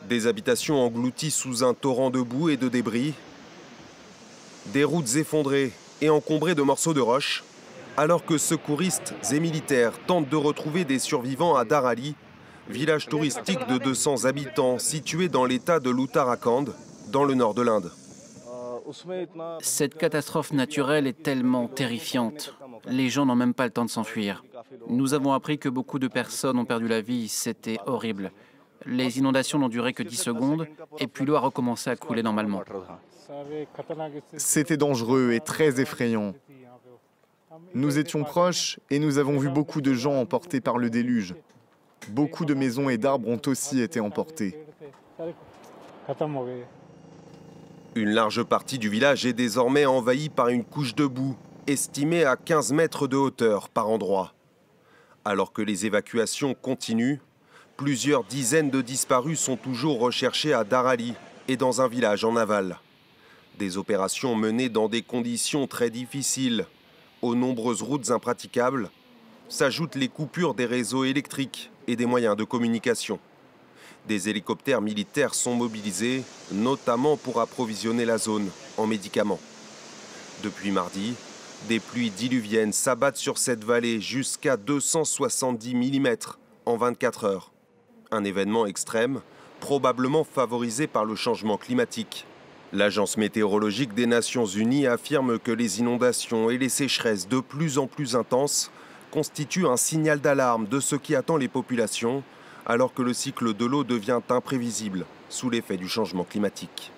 Des habitations englouties sous un torrent de boue et de débris, des routes effondrées et encombrées de morceaux de roche, alors que secouristes et militaires tentent de retrouver des survivants à Darali, village touristique de 200 habitants situé dans l'état de l'Uttarakhand, dans le nord de l'Inde. Cette catastrophe naturelle est tellement terrifiante. Les gens n'ont même pas le temps de s'enfuir. Nous avons appris que beaucoup de personnes ont perdu la vie. C'était horrible. Les inondations n'ont duré que 10 secondes et puis l'eau a recommencé à couler normalement. C'était dangereux et très effrayant. Nous étions proches et nous avons vu beaucoup de gens emportés par le déluge. Beaucoup de maisons et d'arbres ont aussi été emportés. Une large partie du village est désormais envahie par une couche de boue, estimée à 15 mètres de hauteur par endroit. Alors que les évacuations continuent, plusieurs dizaines de disparus sont toujours recherchés à Darali et dans un village en aval. Des opérations menées dans des conditions très difficiles. Aux nombreuses routes impraticables s'ajoutent les coupures des réseaux électriques et des moyens de communication. Des hélicoptères militaires sont mobilisés, notamment pour approvisionner la zone en médicaments. Depuis mardi, des pluies diluviennes s'abattent sur cette vallée jusqu'à 270 mm en 24 heures. Un événement extrême, probablement favorisé par le changement climatique. L'Agence météorologique des Nations Unies affirme que les inondations et les sécheresses de plus en plus intenses constituent un signal d'alarme de ce qui attend les populations, alors que le cycle de l'eau devient imprévisible sous l'effet du changement climatique.